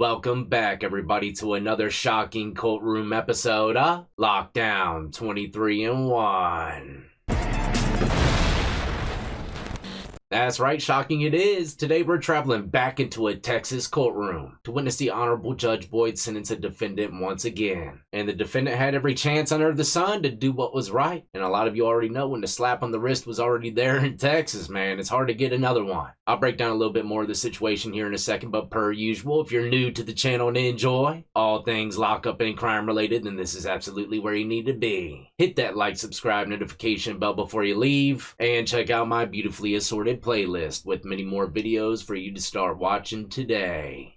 Welcome back, everybody, to another shocking courtroom episode of Lockdown 23 and 1. That's right, shocking it is. Today we're traveling back into a Texas courtroom to witness the Honorable Judge Boyd sentence a defendant once again. And the defendant had every chance under the sun to do what was right. And a lot of you already know when the slap on the wrist was already there in Texas, man. It's hard to get another one. I'll break down a little bit more of the situation here in a second, but per usual, if you're new to the channel and enjoy all things lockup and crime related, then this is absolutely where you need to be. Hit that like, subscribe, notification bell before you leave, and check out my beautifully assorted playlist with many more videos for you to start watching today.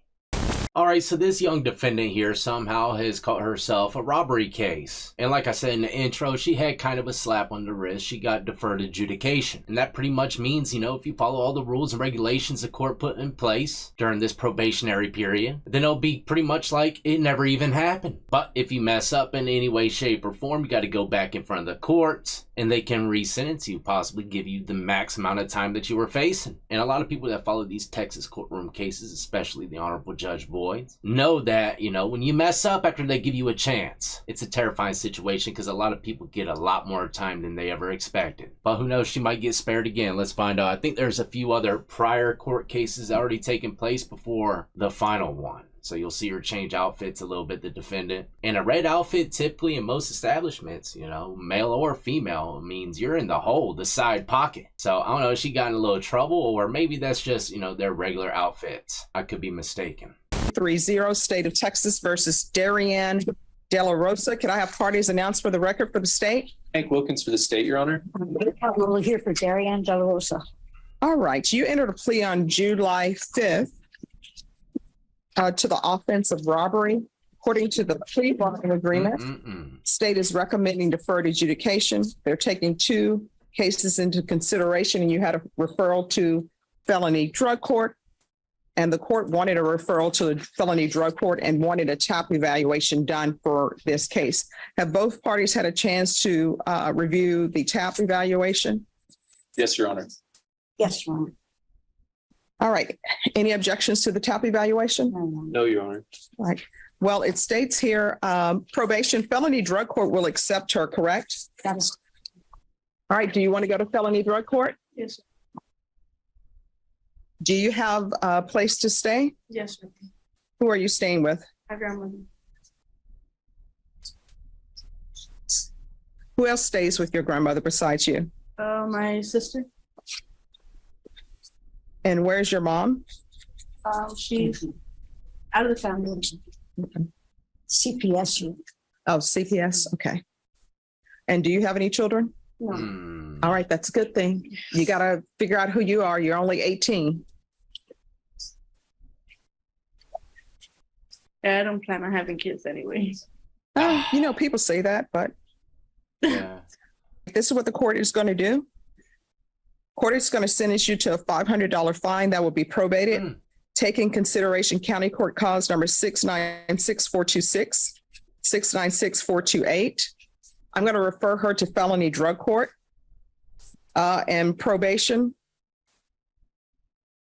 Alright, so this young defendant here somehow has caught herself a robbery case. And like I said in the intro, she had kind of a slap on the wrist. She got deferred adjudication. And that pretty much means, you know, if you follow all the rules and regulations the court put in place during this probationary period, then it'll be pretty much like it never even happened. But if you mess up in any way, shape, or form, you got to go back in front of the courts and they can re-sentence you, possibly give you the max amount of time that you were facing. And a lot of people that follow these Texas courtroom cases, especially the Honorable Judge Boyd, know that, you know, when you mess up after they give you a chance, it's a terrifying situation because a lot of people get a lot more time than they ever expected. But who knows, she might get spared again. Let's find out. I think there's a few other prior court cases already taking place before the final one. So you'll see her change outfits a little bit, the defendant. And a red outfit, typically in most establishments, you know, male or female, means you're in the hole, the side pocket. So I don't know if she got in a little trouble, or maybe that's just, you know, their regular outfits. I could be mistaken. 3-0 State of Texas versus Darian De La Rosa. Can I have parties announced for the record for the state? Hank Wilkins for the state, Your Honor. We're here for Darian De La Rosa. All right. You entered a plea on July 5th to the offense of robbery. According to the plea bargain agreement, state is recommending deferred adjudication. They're taking 2 cases into consideration, and you had a referral to felony drug court. And the court wanted a referral to the felony drug court and wanted a TAP evaluation done for this case. Have both parties had a chance to review the TAP evaluation? Yes, Your Honor. Yes, Your Honor. All right. Any objections to the TAP evaluation? No, Your Honor. All right. Well, it states here, probation felony drug court will accept her, correct? That is. All right. Do you want to go to felony drug court? Yes. Do you have a place to stay? Yes, sir. Who are you staying with? My grandmother. Who else stays with your grandmother besides you? My sister. And where's your mom? She's out of the family. CPS. Oh, CPS. Okay. And do you have any children? No. All right. That's a good thing. You got to figure out who you are. You're only 18. I don't plan on having kids anyways. Oh, you know, people say that, but Yeah. this is what the court is going to do. Court is going to sentence you to a $500 fine that will be probated. Take in consideration county court cause number 696-426, 696-428. I'm going to refer her to felony drug court and probation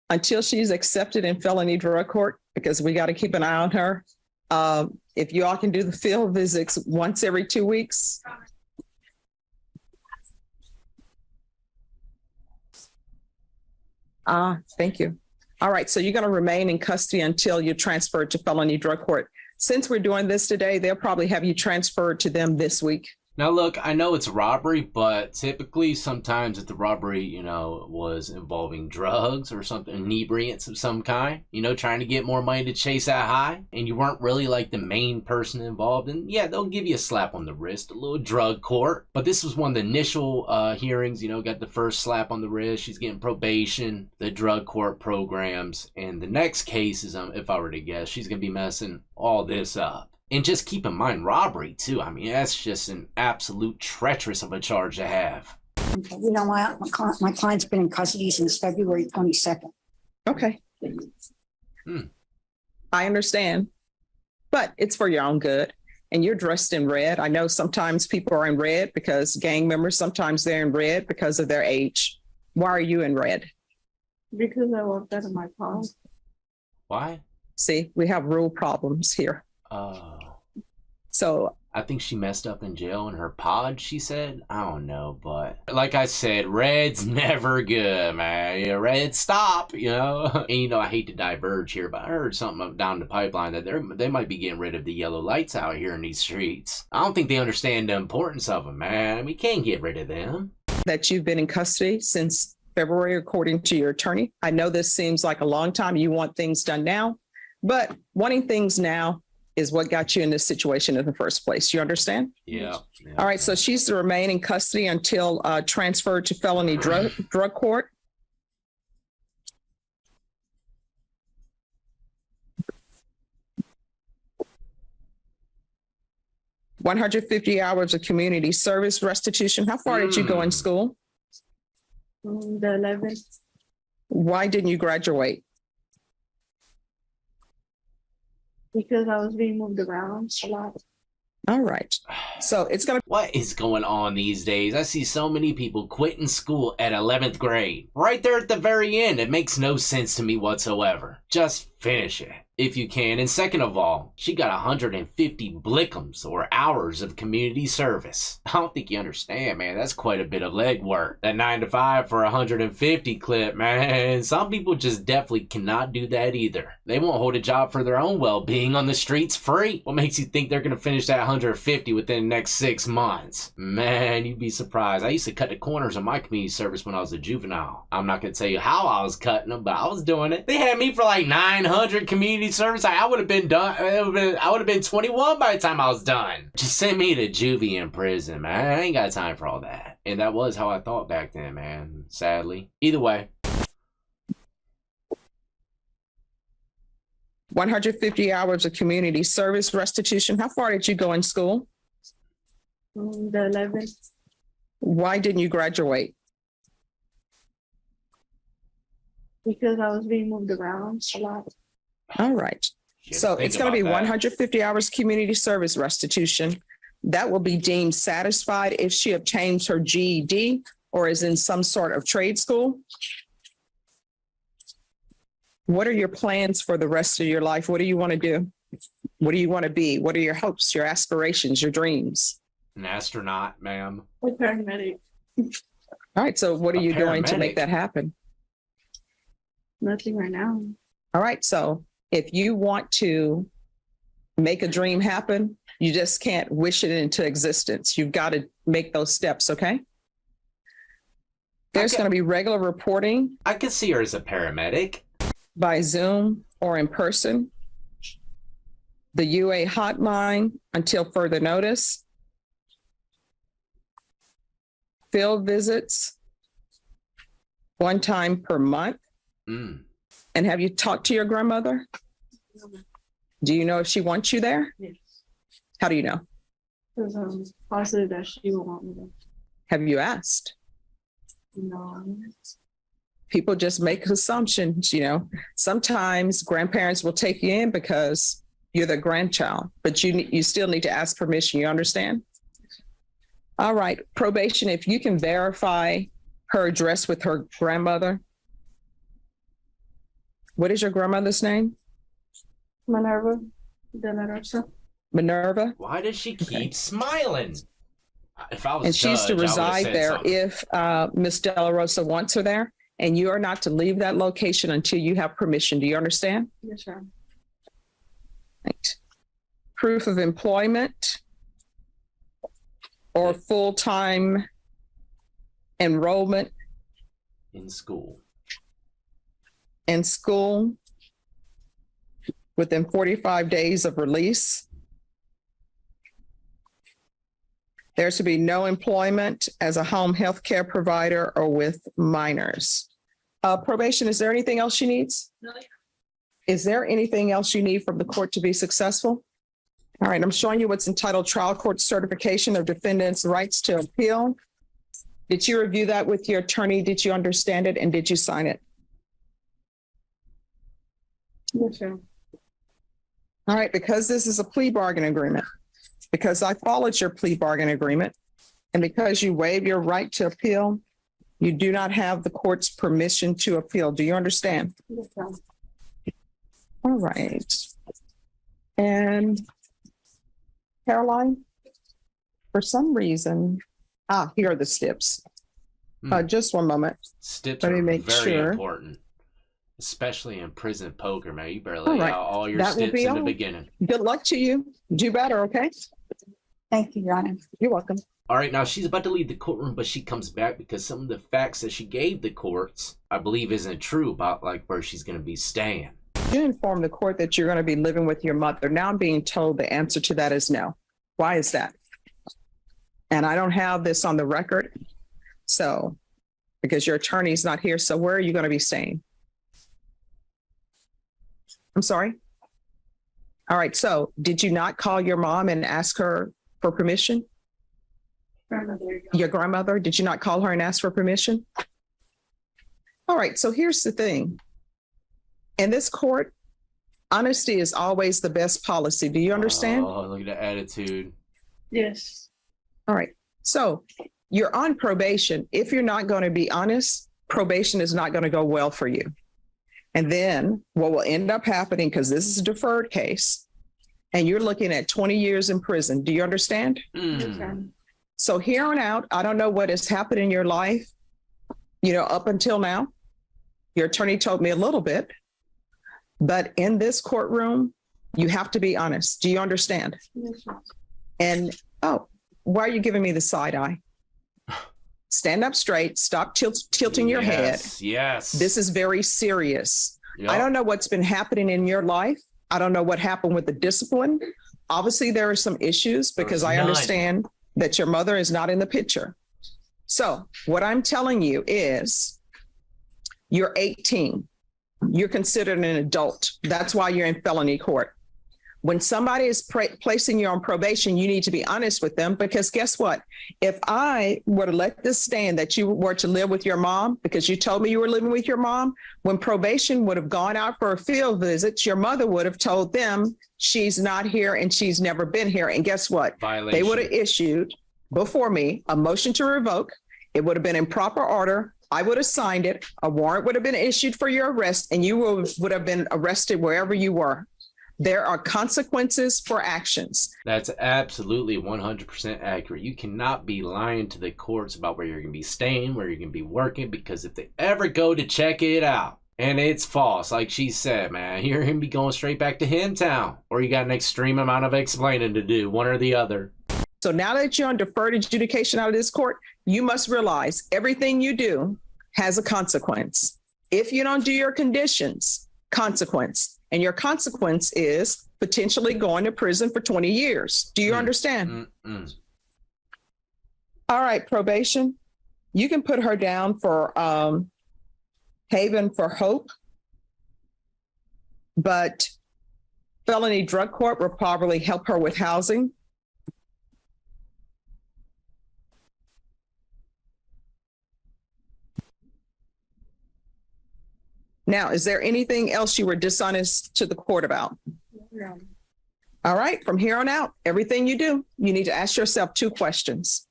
until she's accepted in felony drug court, because we got to keep an eye on her. If you all can do the field visits once every 2 weeks. Thank you. All right. So you're going to remain in custody until you're transferred to felony drug court. Since we're doing this today, they'll probably have you transferred to them this week. Now, look, I know it's robbery, but typically sometimes if the robbery, you know, was involving drugs or something, inebriants of some kind, you know, trying to get more money to chase that high, and you weren't really like the main person involved, and yeah, they'll give you a slap on the wrist, a little drug court. But this was one of the initial hearings, you know, got the first slap on the wrist, she's getting probation, the drug court programs, and the next case is, if I were to guess, she's going to be messing all this up. And just keep in mind robbery too. I mean, that's just an absolute treacherous of a charge to have. Okay. You know, my client's been in custody since February 22nd. Okay. I understand, but it's for your own good. And you're dressed in red. I know sometimes people are in red because gang members, sometimes they're in red because of their age. Why are you in red? Because I worked out of my car. Why? See, we have rule problems here. So I think she messed up in jail in her pod, she said. I don't know, but like I said, red's never good, man. Yeah, red stop, you know? And I hate to diverge here, but I heard something down the pipeline that they might be getting rid of the yellow lights out here in these streets. I don't think they understand the importance of them, man. We can't get rid of them. that you've been in custody since February, according to your attorney. I know this seems like a long time. You want things done now, but wanting things now is what got you in this situation in the first place. You understand? Yeah. All right. So she's to remain in custody until transferred to felony drug court. $150 hours of community service restitution. How far did you go in school? The 11th. Why didn't you graduate? Because I was being moved around a lot. All right. So it's going to. What is going on these days? I see so many people quitting school at 11th grade. Right there at the very end. It makes no sense to me whatsoever. Just finish it if you can. And second of all, she got 150 blickums or hours of community service. I don't think you understand, man. That's quite a bit of legwork. That 9 to 5 for 150 clip, man. Some people just definitely cannot do that either. They won't hold a job for their own well-being on the streets free. What makes you think they're gonna finish that 150 within the next 6 months? Man, you'd be surprised. I used to cut the corners on my community service when I was a juvenile. I'm not gonna tell you how I was cutting them, but I was doing it. They had me for like 900 community service. I would have been done. I would have been 21 by the time I was done. Just send me to juvie in prison, man. I ain't got time for all that. And that was how I thought back then, man. Sadly. Either way. 150 hours of community service restitution. How far did you go in school? The 11th. Why didn't you graduate? Because I was being moved around a lot. All right. So Think it's going to be about that. 150 hours community service restitution. That will be deemed satisfied if she obtains her GED or is in some sort of trade school. What are your plans for the rest of your life? What do you want to do? What do you want to be? What are your hopes, your aspirations, your dreams? An astronaut, ma'am. A paramedic. All right. So what are A you doing to paramedic? make that happen? Nothing right now. All right. So if you want to make a dream happen, you just can't wish it into existence. You've got to make those steps. Okay. There's Okay. going to be regular reporting I could see her as a paramedic. by Zoom or in person. The UA hotline until further notice. Field visits 1 time per month. Mm. And have you talked to your grandmother? Do you know if she wants you there? Yes. How do you know? Because positive that she will want me to. Have you asked? No. People just make assumptions, Sometimes grandparents will take you in because you're the grandchild, but you still need to ask permission. You understand? All right. Probation, if you can verify her address with her grandmother. What is your grandmother's name? Minerva de la Rosa. Minerva. Why does she keep smiling? If I was And she's to judge, I would've reside said there something. if Miss De La Rosa wants her there. And you are not to leave that location until you have permission. Do you understand? Yes, sir. Right. Proof of employment or full-time enrollment In school. in school within 45 days of release. There's to be no employment as a home health care provider or with minors. Probation, is there anything else she needs? No. Is there anything else you need from the court to be successful? All right, I'm showing you what's entitled Trial Court Certification of Defendant's Rights to Appeal. Did you review that with your attorney? Did you understand it? And did you sign it? Yes, sir. All right, because this is a plea bargain agreement, because I followed your plea bargain agreement, and because you waive your right to appeal, you do not have the court's permission to appeal. Do you understand? Yes, sir. All right. And Caroline, for some reason, here are the steps. Just one moment. Steps Let me are make very sure. important, especially in prison poker, man. You better All lay right. out all your That will steps be in the all. beginning. Good luck to you. Do better, okay? Thank you, Your Honor. You're welcome. All right, now she's about to leave the courtroom, but she comes back because some of the facts that she gave the courts, I believe, isn't true about like where she's going to be staying. You informed the court that you're going to be living with your mother. Now I'm being told the answer to that is no. Why is that? And I don't have this on the record. So, because your attorney's not here, so where are you going to be staying? I'm sorry? All right, so did you not call your mom and ask her for permission? Your grandmother, did you not call her and ask for permission? All right, so here's the thing. In this court, honesty is always the best policy. Do you understand? Oh, look at the attitude. Yes. All right, so you're on probation. If you're not going to be honest, probation is not going to go well for you. And then what will end up happening, because this is a deferred case, and you're looking at 20 years in prison. Do you understand? So here on out, I don't know what has happened in your life, up until now. Your attorney told me a little bit, but in this courtroom, you have to be honest. Do you understand? Yes. And, why are you giving me the side eye? Stand up straight, stop tilting your head. Yes. This is very serious. Yep. I don't know what's been happening in your life. I don't know what happened with the discipline. Obviously, there are some issues because I understand that your mother is not in the picture. So what I'm telling you is you're 18. You're considered an adult. That's why you're in felony court. When somebody is placing you on probation, you need to be honest with them, because guess what? If I were to let this stand that you were to live with your mom, because you told me you were living with your mom, when probation would have gone out for a field visit, your mother would have told them she's not here and she's never been here. And guess what? Violation. They would have issued before me a motion to revoke. It would have been in proper order. I would have signed it. A warrant would have been issued for your arrest, and you would have been arrested wherever you were. There are consequences for actions. That's absolutely 100% accurate. You cannot be lying to the courts about where you're going to be staying, where you're going to be working, because if they ever go to check it out and it's false, like she said, man, you're going to be going straight back to Hentown, or you got an extreme amount of explaining to do, one or the other. So now that you're on deferred adjudication out of this court, you must realize everything you do has a consequence. If you don't do your conditions, consequence. And your consequence is potentially going to prison for 20 years. Do you understand? All right, probation. You can put her down for Haven for Hope. But felony drug court will probably help her with housing. Now, is there anything else you were dishonest to the court about? No. All right, from here on out, everything you do, you need to ask yourself 2 questions.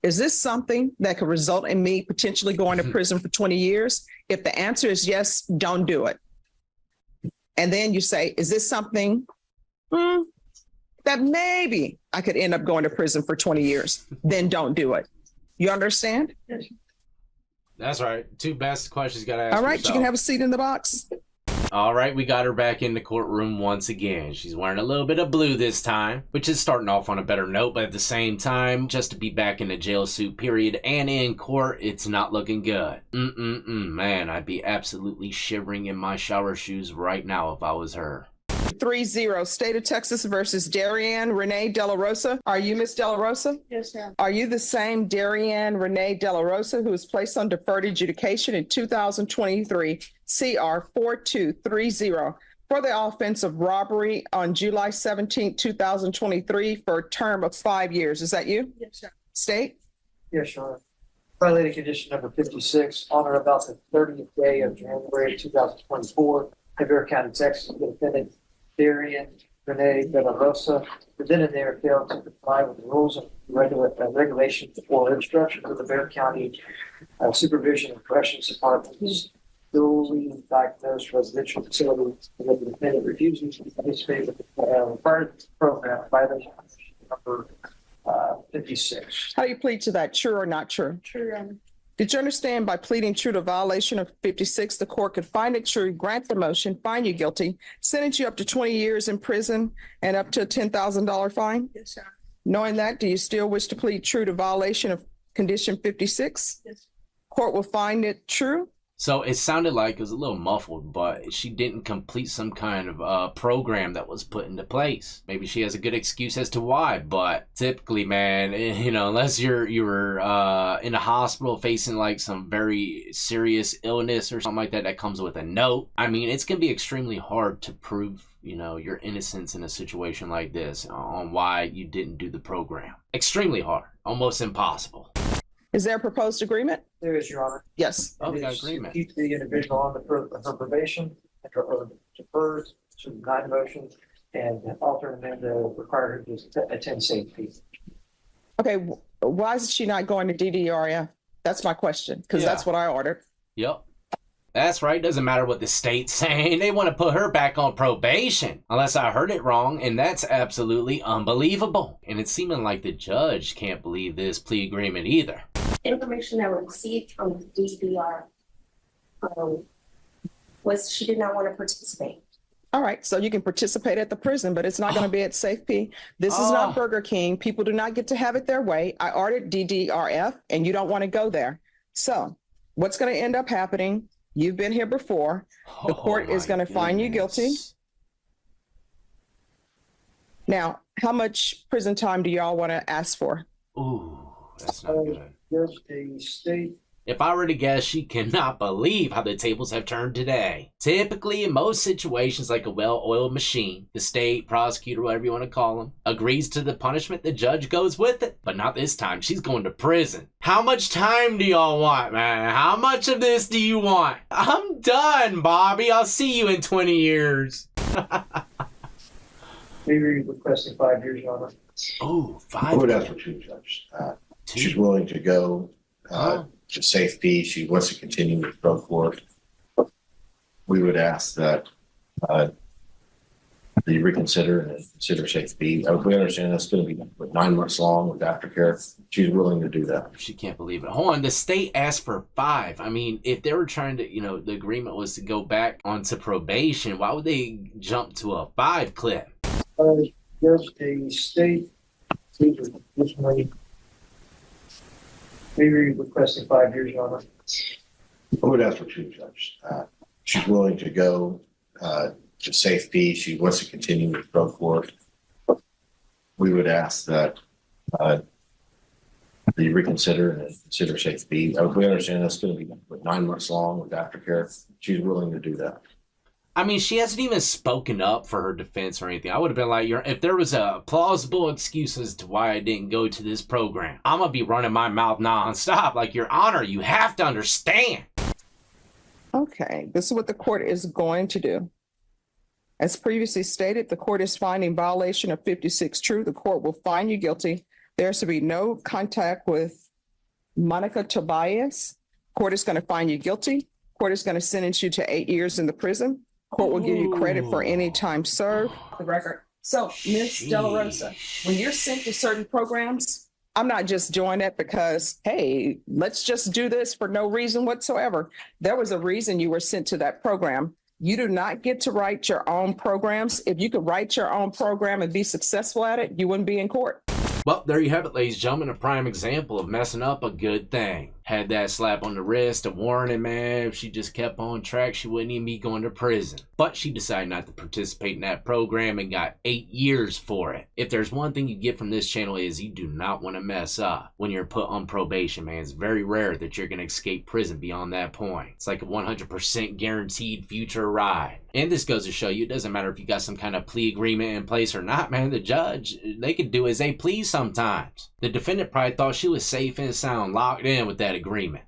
Is this something that could result in me potentially going to prison for 20 years? If the answer is yes, don't do it. And then you say, is this something that maybe I could end up going to prison for 20 years? Then don't do it. You understand? Yes. That's right. 2 best questions you got to ask All right, yourself. you can have a seat in the box. All right, we got her back in the courtroom once again. She's wearing a little bit of blue this time, which is starting off on a better note, but at the same time, just to be back in the jail suit period and in court, it's not looking good. Man, I'd be absolutely shivering in my shower shoes right now if I was her. 3-0, State of Texas versus Darianne Renee De La Rosa. Are you Miss De La Rosa? Yes, ma'am. Are you the same Darianne Renee De La Rosa who was placed on deferred adjudication in 2023 CR 4230 for the offense of robbery on July 17, 2023 for a term of 5 years? Is that you? Yes, sir. State? Yes, Your Honor. Violating condition number 56, on or about the 30th day of January 2024, in Bear County, Texas, the defendant Darian Renee De La Rosa, the then and there failed to comply with the rules and regulations or instructions of the Bear County Supervision and Corrections Department's duly diagnosed residential facility and that the defendant refuses to participate with the required program violation number 56. How do you plead to that? True or not true? True, Your Honor. Did you understand by pleading true to violation of 56, the court could find it true, grant the motion, find you guilty, sentence you up to 20 years in prison and up to a $10,000 fine? Yes, sir. Knowing that, do you still wish to plead true to violation of condition 56? Yes. Court will find it true? So it sounded like it was a little muffled, but she didn't complete some kind of program that was put into place. Maybe she has a good excuse as to why, but typically, man, you know, unless you're in a hospital facing like some very serious illness or something like that that comes with a note, I mean, it's gonna be extremely hard to prove, you know, your innocence in a situation like this on why you didn't do the program. Extremely hard, almost impossible. Is there a proposed agreement? There is, Your Honor. Yes. Oh, we got It is to agreement. keep the individual on her probation and or defers to deny the motion and alter and amend require her to attend safety. Okay, why is she not going to DDRF? That's my question, because Yeah. that's what I ordered. Yep. That's right. Doesn't matter what the state's saying. They want to put her back on probation. Unless I heard it wrong, and that's absolutely unbelievable. And it's seeming like the judge can't believe this plea agreement either. Information that was received from the DDR was she did not want to participate. All right, so you can participate at the prison, but it's not going to be at safety. This is not Burger King. People do not get to have it their way. I ordered DDRF, and you don't want to go there. So what's going to end up happening? You've been here before. The court is going to find you guilty. Now, how much prison time do y'all want to ask for? Ooh, that's not good. There's a state. If I were to guess, she cannot believe how the tables have turned today. Typically, in most situations, like a well-oiled machine, the state, prosecutor, whatever you want to call them, agrees to the punishment, the judge goes with it. But not this time. She's going to prison. How much time do y'all want, man? How much of this do you want? I'm done, Bobby. I'll see you in 20 years. Maybe requesting 5 years, Your Honor. Oh, 5 I would ask for two, Judge. She's Two. willing to go to safety. She wants to continue with drug court. We would ask that you reconsider and consider safety. We understand that's going to be 9 months long with aftercare. She's willing to do that. She can't believe it. Hold on. The state asked for 5. I mean, if they were trying to, you know, the agreement was to go back onto probation, why would they jump to a 5 clip? There's a state. Maybe requesting 5 years, Your Honor. I would ask for two, Judge. She's willing to go to safety. She wants to continue with drug court. We would ask that you reconsider and consider safety. We understand that's going to be 9 months long with aftercare. She's willing to do that. I mean, she hasn't even spoken up for her defense or anything. I would have been like, if there was a plausible excuse as to why I didn't go to this program, I'm going to be running my mouth nonstop. Like, Your Honor, you have to understand. Okay, this is what the court is going to do. As previously stated, the court is finding violation of 56 true. The court will find you guilty. There is to be no contact with Monica Tobias. Court is going to find you guilty. Court is going to sentence you to 8 years in the prison. Court will give you credit for any time served. The record. So, Ms. De La Rosa, when you're sent to certain programs, I'm not just doing it because, hey, let's just do this for no reason whatsoever. There was a reason you were sent to that program. You do not get to write your own programs. If you could write your own program and be successful at it, you wouldn't be in court. Well, there you have it, ladies and gentlemen, a prime example of messing up a good thing. Had that slap on the wrist, a warning, man. If she just kept on track, she wouldn't even be going to prison. But she decided not to participate in that program and got 8 years for it. If there's one thing you get from this channel is you do not want to mess up when you're put on probation, man. It's very rare that you're going to escape prison beyond that point. It's like a 100% guaranteed future ride. And this goes to show you, it doesn't matter if you got some kind of plea agreement in place or not, man. The judge, they could do as they please sometimes. The defendant probably thought she was safe and sound, locked in with that agreement.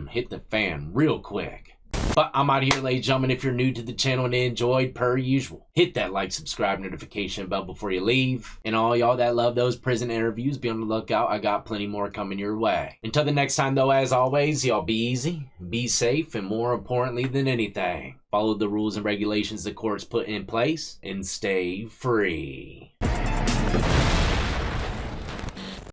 Hit the fan real quick. But I'm out of here, ladies and gentlemen. If you're new to the channel and enjoyed, per usual, hit that like, subscribe, notification bell before you leave. And all y'all that love those prison interviews, be on the lookout. I got plenty more coming your way. Until the next time, though, as always, y'all be easy, be safe, and more importantly than anything, follow the rules and regulations the courts put in place and stay free.